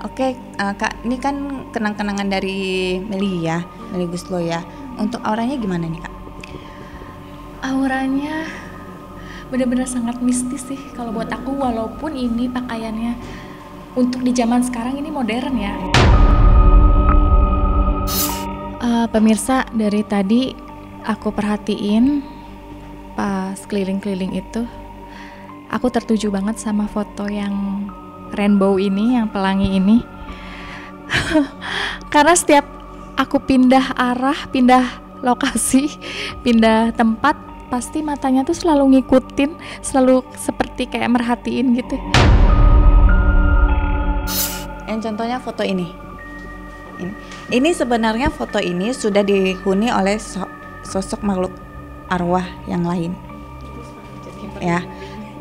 Oke, Kak, ini kan kenang-kenangan dari Meli ya, Meli Guslo ya. Untuk auranya gimana nih, Kak? Auranya benar-benar sangat mistis sih kalau buat aku, walaupun ini pakaiannya untuk di zaman sekarang ini modern ya. Pemirsa, dari tadi aku perhatiin pas keliling-keliling itu, aku tertuju banget sama foto yang rainbow ini, yang pelangi ini. Karena setiap aku pindah arah, pindah lokasi, pindah tempat, pasti matanya tuh selalu ngikutin, selalu seperti kayak merhatiin gitu. Yang contohnya foto ini. Ini sebenarnya foto ini sudah dihuni oleh sosok makhluk arwah yang lain. Ya.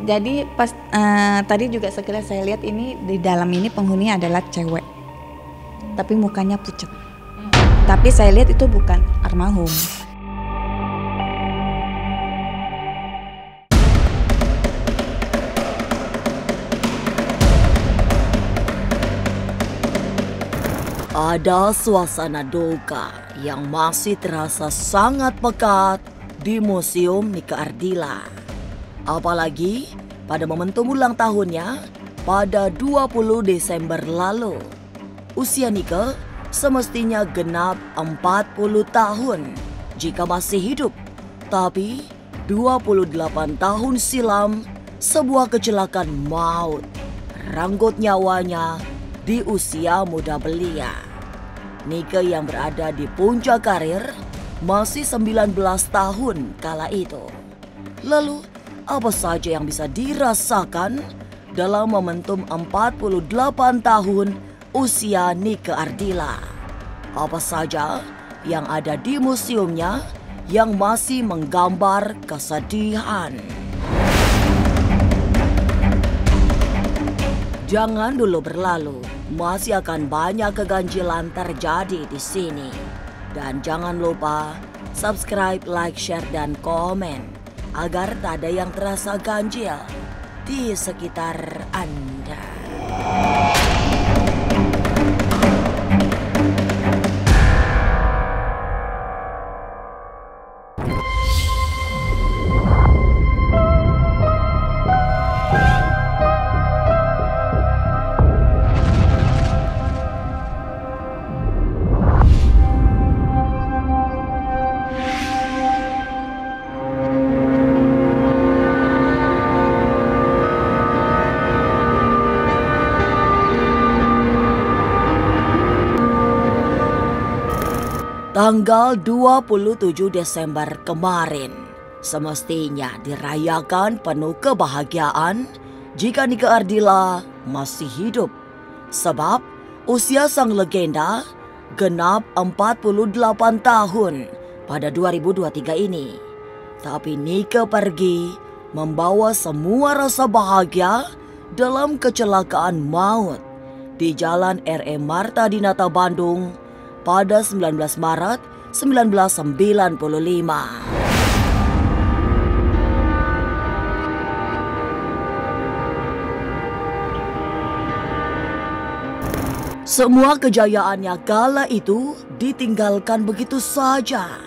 Jadi pas tadi juga sekilas saya lihat ini di dalam ini penghuni adalah cewek. Tapi mukanya pucat. Tapi saya lihat itu bukan almarhum. Ada suasana duka yang masih terasa sangat pekat di Museum Nike Ardila. Apalagi pada momentum ulang tahunnya pada 20 Desember lalu. Usia Nike semestinya genap 40 tahun jika masih hidup. Tapi 28 tahun silam sebuah kecelakaan maut renggut nyawanya di usia muda belia. Nike yang berada di puncak karir masih 19 tahun kala itu. Lalu apa saja yang bisa dirasakan dalam momentum 48 tahun usia Nike Ardila? Apa saja yang ada di museumnya yang masih menggambar kesedihan? Jangan dulu berlalu, masih akan banyak keganjilan terjadi di sini. Dan jangan lupa subscribe, like, share, dan komen agar tak ada yang terasa ganjil di sekitar Anda. Tanggal 27 Desember kemarin semestinya dirayakan penuh kebahagiaan jika Nike Ardila masih hidup. Sebab usia sang legenda genap 48 tahun pada 2023 ini. Tapi Nike pergi membawa semua rasa bahagia dalam kecelakaan maut di Jalan R.E. Marta Dinata, Bandung pada 19 Maret 1995. Semua kejayaannya kala itu ditinggalkan begitu saja,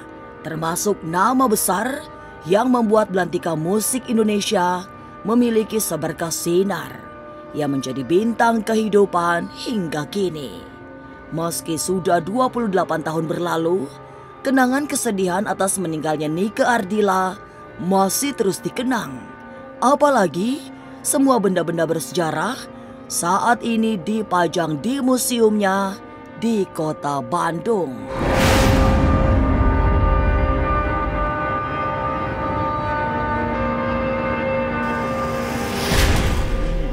termasuk nama besar yang membuat belantika musik Indonesia memiliki seberkas sinar yang menjadi bintang kehidupan hingga kini. Meski sudah 28 tahun berlalu, kenangan kesedihan atas meninggalnya Nike Ardila masih terus dikenang. Apalagi semua benda-benda bersejarah saat ini dipajang di museumnya di kota Bandung.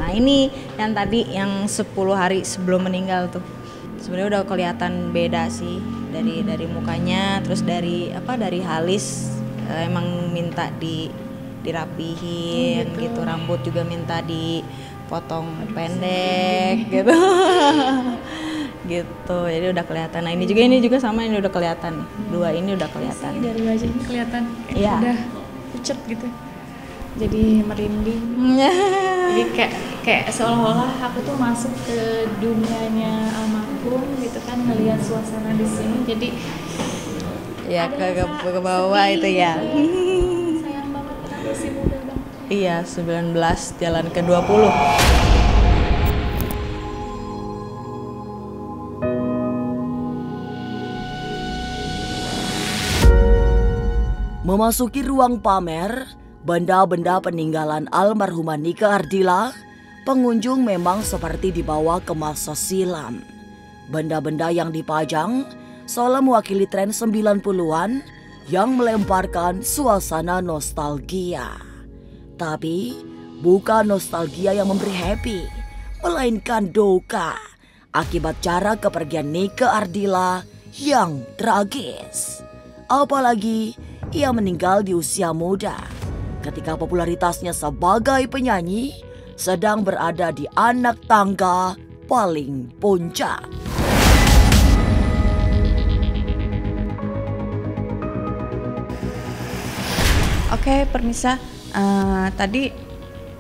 Nah ini yang tadi yang 10 hari sebelum meninggal tuh. Sebenarnya udah kelihatan beda sih dari mukanya, terus dari halis emang minta dirapihin gitu, rambut juga minta dipotong pendek gitu. Gitu. Jadi udah kelihatan. Nah, ini juga sama, ini udah kelihatan. Dua ini udah kelihatan. Dari wajahnya kelihatan ya. Udah pucet gitu. jadi merinding. Jadi kayak seolah-olah aku tuh masuk ke dunianya almarhum gitu kan, ngelihat suasana di sini. Jadi Ya ada ke bawah sedih itu ya. gitu. Sayang banget kan masih muda banget. Iya, 19 jalan ke 20. Memasuki ruang pamer benda-benda peninggalan almarhumah Nika Ardila, pengunjung memang seperti dibawa ke masa silam. Benda-benda yang dipajang seolah mewakili tren 90-an yang melemparkan suasana nostalgia. Tapi bukan nostalgia yang memberi happy, melainkan duka akibat cara kepergian Nika Ardila yang tragis. Apalagi ia meninggal di usia muda ketika popularitasnya sebagai penyanyi sedang berada di anak tangga paling puncak. Oke, permisa. Tadi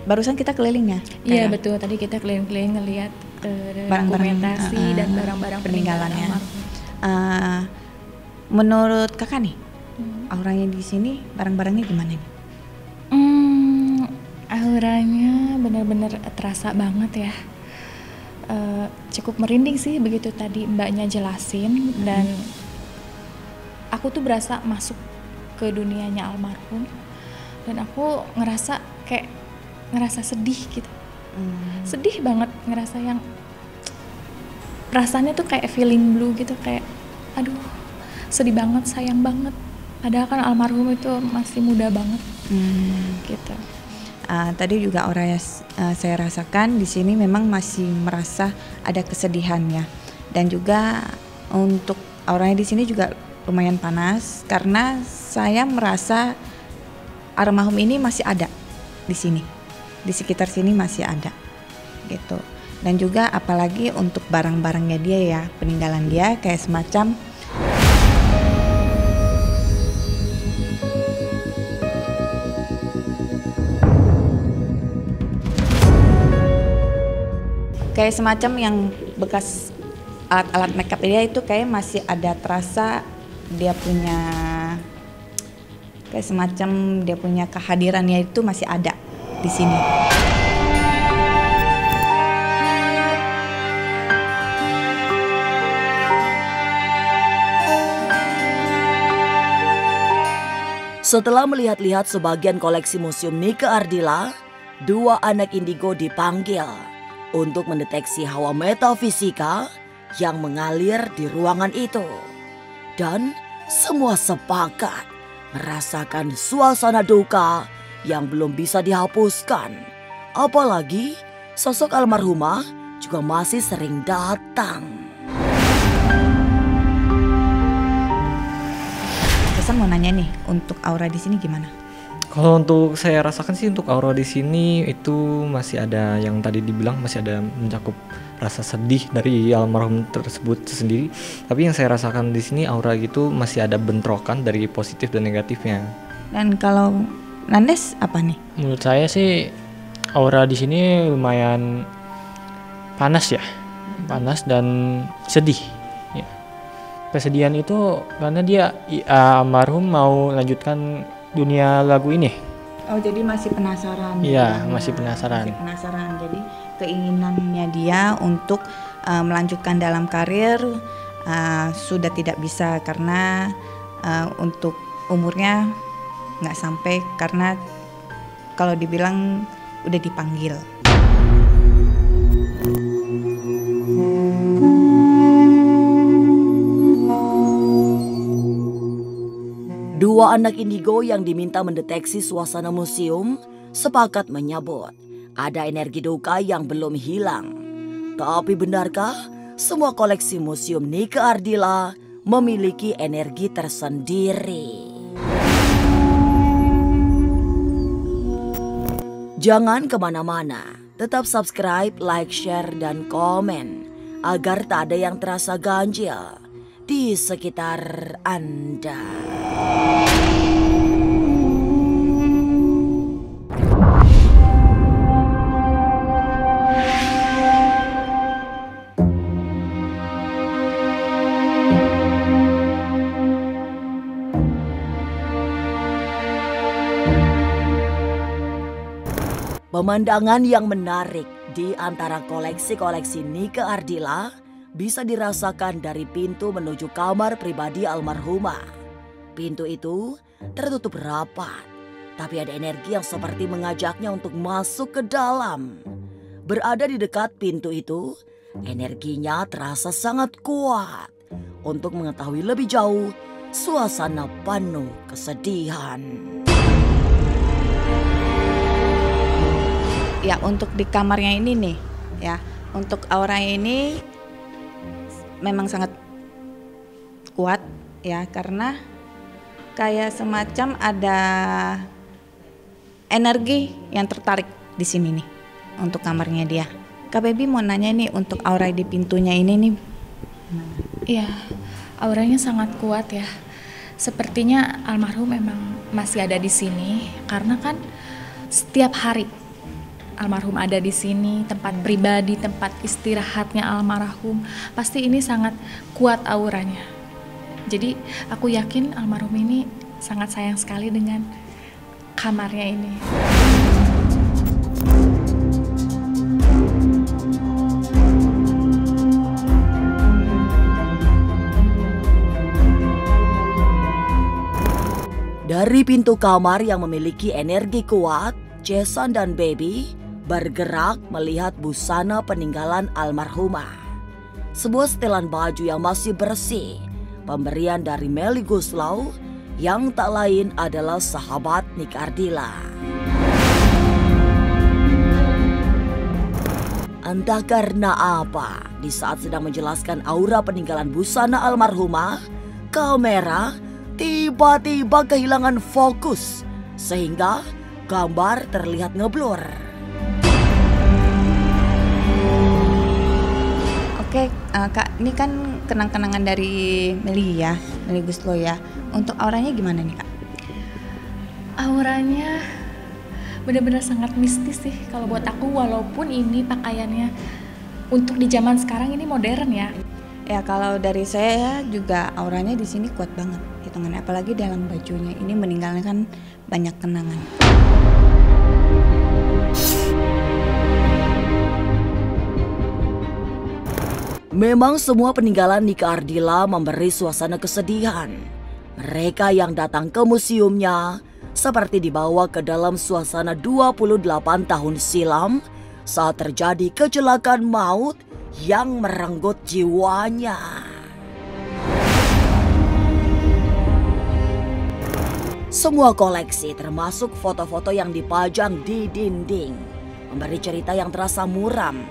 barusan kita keliling ya? Iya Kayak betul, tadi kita keliling-keliling ngelihat barang-barang, dokumentasi dan barang-barang peninggalannya. almarhum. Menurut kakak nih, auranya di sini barang-barangnya gimana nih? Auranya benar-benar terasa banget ya. Cukup merinding sih begitu tadi mbaknya jelasin, dan aku tuh berasa masuk ke dunianya almarhum, dan aku ngerasa sedih gitu. Sedih banget, ngerasa yang perasaannya tuh kayak feeling blue gitu, kayak aduh sedih banget, sayang banget. Padahal kan almarhum itu masih muda banget gitu. Tadi juga aura saya rasakan di sini memang masih merasa ada kesedihannya, dan juga untuk auranya di sini juga lumayan panas karena saya merasa almarhum ini masih ada di sini, di sekitar sini masih ada gitu. Dan juga apalagi untuk barang-barangnya dia ya, peninggalan dia kayak semacam yang bekas alat-alat makeup dia itu kayak masih ada terasa dia punya kayak semacam dia punya kehadirannya itu masih ada di sini. Setelah melihat-lihat sebagian koleksi Museum Nika Ardila, dua anak indigo dipanggil untuk mendeteksi hawa metafisika yang mengalir di ruangan itu. Dan semua sepakat merasakan suasana duka yang belum bisa dihapuskan. Apalagi sosok almarhumah juga masih sering datang. Saya mau nanya nih, untuk aura di sini gimana? Kalau untuk saya rasakan sih, untuk aura di sini itu masih ada yang tadi dibilang, masih ada mencakup rasa sedih dari almarhum tersebut sendiri. Tapi yang saya rasakan di sini aura gitu masih ada bentrokan dari positif dan negatifnya. Dan kalau Nandes apa nih? Menurut saya sih aura di sini lumayan panas ya, panas dan sedih. Ya. Kesedihan itu karena dia almarhum mau lanjutkan dunia lagu ini. Oh, jadi masih penasaran? Iya, masih penasaran. Masih penasaran. Jadi keinginannya dia untuk melanjutkan dalam karir sudah tidak bisa karena untuk umurnya nggak sampai, karena kalau dibilang udah dipanggil. Dua anak indigo yang diminta mendeteksi suasana museum sepakat menyebut ada energi duka yang belum hilang. Tapi benarkah semua koleksi Museum Nika Ardila memiliki energi tersendiri? Jangan kemana-mana, tetap subscribe, like, share, dan komen agar tak ada yang terasa ganjil di sekitar Anda. Pemandangan yang menarik di antara koleksi-koleksi Nike Ardila bisa dirasakan dari pintu menuju kamar pribadi almarhumah. Pintu itu tertutup rapat, tapi ada energi yang seperti mengajaknya untuk masuk ke dalam. Berada di dekat pintu itu, energinya terasa sangat kuat untuk mengetahui lebih jauh suasana penuh kesedihan. Ya, untuk di kamarnya ini nih, ya, untuk aura ini memang sangat kuat ya, karena kayak semacam ada energi yang tertarik di sini nih untuk kamarnya dia. Kak Baby mau nanya nih, untuk aura di pintunya ini nih. Iya, auranya sangat kuat ya. Sepertinya almarhum memang masih ada di sini karena kan setiap hari almarhum ada di sini, tempat pribadi, tempat istirahatnya almarhum. Pasti ini sangat kuat auranya. Jadi aku yakin almarhum ini sangat sayang sekali dengan kamarnya ini. Dari pintu kamar yang memiliki energi kuat, Jason dan Baby bergerak melihat busana peninggalan almarhumah. Sebuah setelan baju yang masih bersih, pemberian dari Melly Goeslaw yang tak lain adalah sahabat Nike Ardila. Entah karena apa, di saat sedang menjelaskan aura peninggalan busana almarhumah, kamera tiba-tiba kehilangan fokus sehingga gambar terlihat ngeblur. Oke, Kak, ini kan kenang-kenangan dari Melly ya, Melly Goeslaw ya. Untuk auranya gimana nih, Kak? Auranya benar-benar sangat mistis sih kalau buat aku, walaupun ini pakaiannya untuk di zaman sekarang ini modern ya. Ya, kalau dari saya juga auranya di sini kuat banget hitungannya, apalagi dalam bajunya ini meninggalkan banyak kenangan. Memang semua peninggalan Nike Ardila memberi suasana kesedihan. Mereka yang datang ke museumnya seperti dibawa ke dalam suasana 28 tahun silam saat terjadi kecelakaan maut yang merenggut jiwanya. Semua koleksi termasuk foto-foto yang dipajang di dinding memberi cerita yang terasa muram,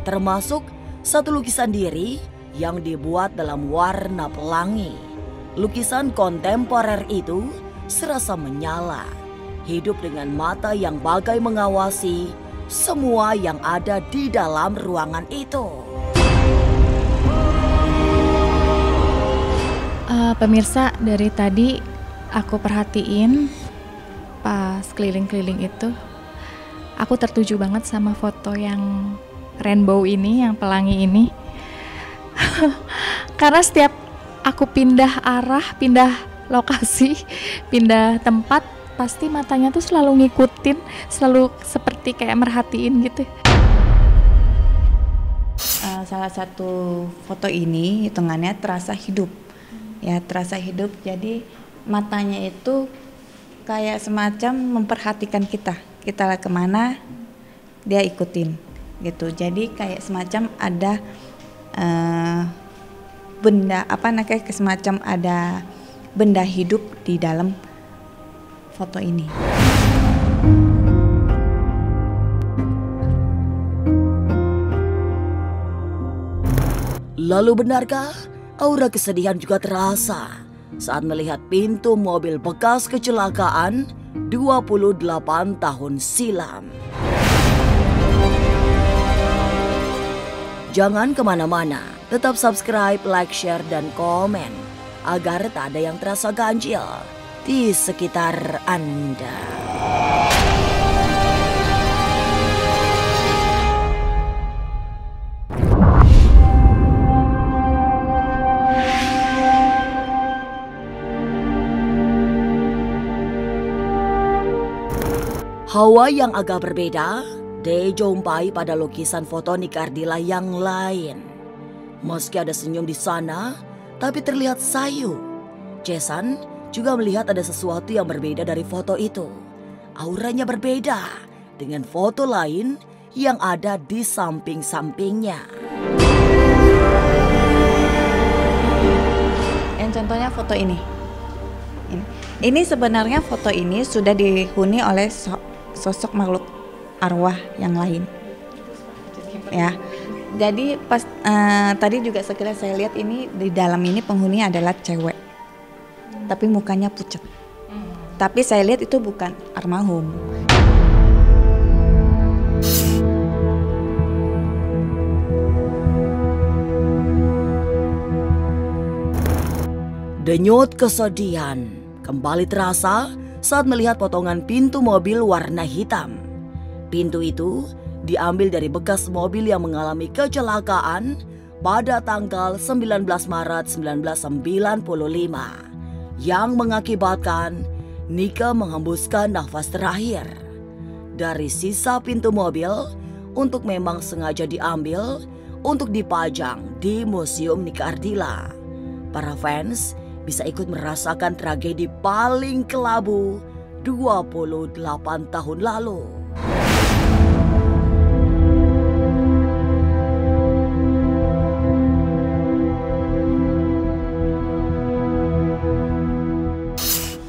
termasuk satu lukisan diri yang dibuat dalam warna pelangi. Lukisan kontemporer itu serasa menyala, hidup dengan mata yang bagai mengawasi semua yang ada di dalam ruangan itu. Pemirsa, dari tadi aku perhatiin pas keliling-keliling itu, aku tertuju banget sama foto yang rainbow ini, yang pelangi ini. Karena setiap aku pindah arah, pindah lokasi, pindah tempat, pasti matanya tuh selalu ngikutin, selalu seperti kayak merhatiin gitu. Salah satu foto ini hitungannya terasa hidup. Ya, terasa hidup, jadi matanya itu kayak semacam memperhatikan kita. Kita kemana, dia ikutin gitu. Jadi kayak semacam ada benda, semacam ada benda hidup di dalam foto ini. Lalu benarkah aura kesedihan juga terasa saat melihat pintu mobil bekas kecelakaan 28 tahun silam? Jangan kemana-mana, tetap subscribe, like, share, dan komen agar tak ada yang terasa ganjil di sekitar Anda. Hawa yang agak berbeda dijumpai pada lukisan foto Nika Ardila yang lain. Meski ada senyum di sana, tapi terlihat sayu. Jason juga melihat ada sesuatu yang berbeda dari foto itu. Auranya berbeda dengan foto lain yang ada di samping-sampingnya. Yang contohnya foto ini. Ini sebenarnya foto ini sudah dihuni oleh sosok makhluk arwah yang lain. Ya. Jadi pas tadi juga sekilas saya lihat ini di dalam ini penghuni adalah cewek. Tapi mukanya pucat. Tapi saya lihat itu bukan almarhum. Denyut kesedihan kembali terasa saat melihat potongan pintu mobil warna hitam. Pintu itu diambil dari bekas mobil yang mengalami kecelakaan pada tanggal 19 Maret 1995 yang mengakibatkan Nika menghembuskan nafas terakhir. Dari sisa pintu mobil untuk memang sengaja diambil untuk dipajang di Museum Nika Ardila. Para fans bisa ikut merasakan tragedi paling kelabu 28 tahun lalu.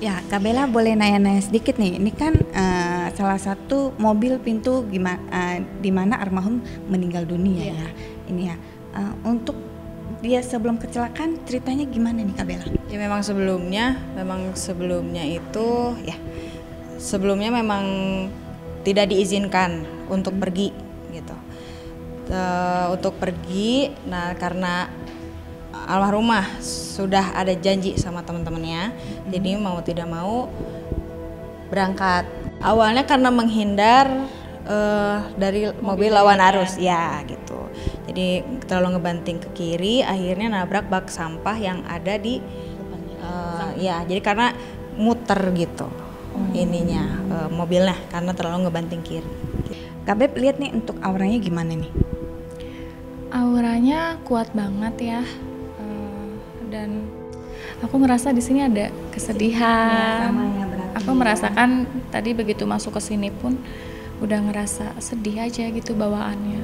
Ya, Kak Bella boleh nanya-nanya sedikit nih. Ini kan salah satu mobil pintu di mana almarhum meninggal dunia ya. Ini ya. Untuk dia sebelum kecelakaan ceritanya gimana nih Kak Bella? Ya memang sebelumnya itu ya sebelumnya memang tidak diizinkan untuk pergi gitu. Untuk pergi, nah karena almarhumah sudah ada janji sama teman-temannya, jadi mau tidak mau berangkat. Awalnya karena menghindar dari mobil lawan arus ya gitu. Jadi terlalu ngebanting ke kiri, akhirnya nabrak bak sampah yang ada di ya jadi karena muter gitu ininya mobilnya karena terlalu ngebanting kiri. Kak Beb lihat nih untuk auranya gimana nih? Auranya kuat banget ya, dan aku ngerasa di sini ada kesedihan. Aku merasakan tadi begitu masuk ke sini pun udah ngerasa sedih aja gitu bawaannya.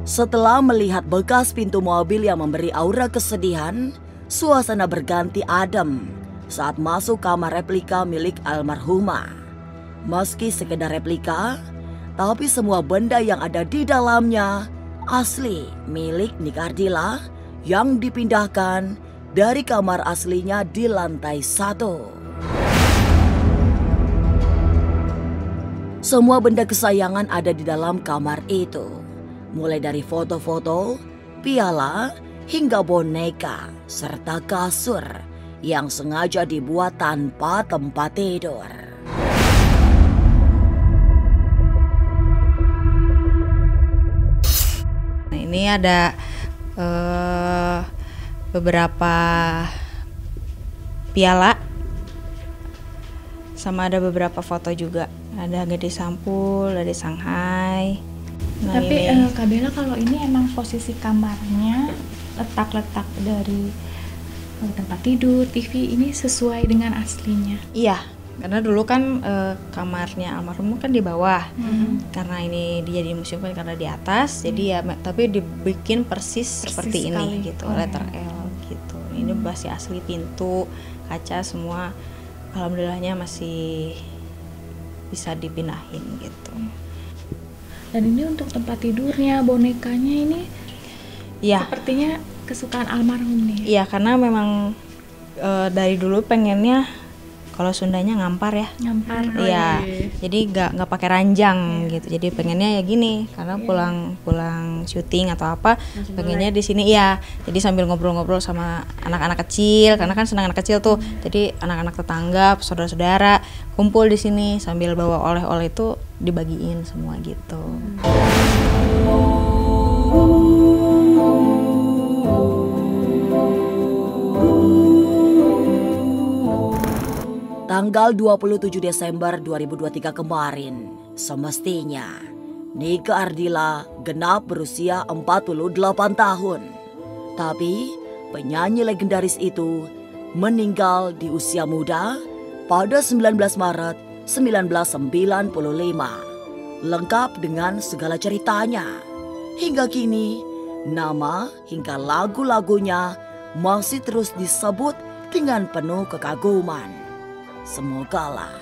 Setelah melihat bekas pintu mobil yang memberi aura kesedihan, suasana berganti adem saat masuk kamar replika milik almarhumah. Meski sekedar replika, tapi semua benda yang ada di dalamnya asli milik Nika Ardila yang dipindahkan dari kamar aslinya di lantai 1. Semua benda kesayangan ada di dalam kamar itu. Mulai dari foto-foto, piala, hingga boneka, serta kasur yang sengaja dibuat tanpa tempat tidur. Nah, ini ada beberapa piala, sama ada beberapa foto juga. Ada Gede Sampul, ada Shanghai. Nah, Tapi ini. Kak Bella kalau ini emang posisi kamarnya letak-letak dari tempat tidur, TV ini sesuai dengan aslinya. Iya, karena dulu kan kamarnya almarhum kan di bawah. Karena ini dia di museum kan karena di atas, jadi ya tapi dibikin persis seperti sekali. ini gitu, letter L gitu. Ini masih asli, pintu, kaca semua alhamdulillahnya masih bisa dipindahin gitu. Dan ini untuk tempat tidurnya, bonekanya ini Iya. sepertinya kesukaan almarhum nih. Iya, karena memang dari dulu pengennya kalau Sundanya ngampar ya. Ngampar. Iya, jadi nggak pakai ranjang gitu. Jadi pengennya ya gini, karena pulang syuting atau apa, pengennya di sini ya. Jadi sambil ngobrol-ngobrol sama anak-anak kecil, karena kan senang anak kecil tuh. Jadi anak-anak tetangga, saudara-saudara kumpul di sini sambil bawa oleh-oleh itu dibagiin semua gitu. Tanggal 27 Desember 2023 kemarin, semestinya Nike Ardila genap berusia 48 tahun. Tapi penyanyi legendaris itu meninggal di usia muda pada 19 Maret 1995. Lengkap dengan segala ceritanya. Hingga kini, nama hingga lagu-lagunya masih terus disebut dengan penuh kekaguman. Semogalah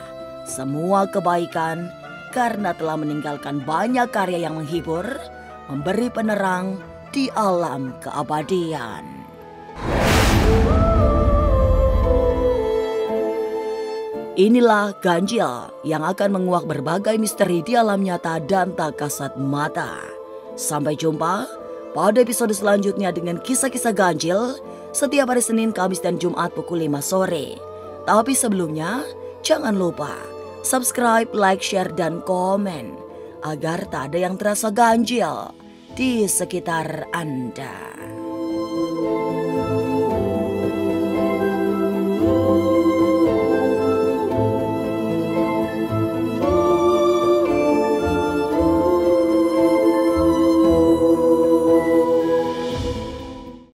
semua kebaikan karena telah meninggalkan banyak karya yang menghibur, memberi penerang di alam keabadian. Inilah Ganjil yang akan menguak berbagai misteri di alam nyata dan tak kasat mata. Sampai jumpa pada episode selanjutnya dengan kisah-kisah ganjil setiap hari Senin, Kamis, dan Jumat pukul 5 sore. Tapi sebelumnya, jangan lupa subscribe, like, share, dan komen agar tak ada yang terasa ganjil di sekitar Anda.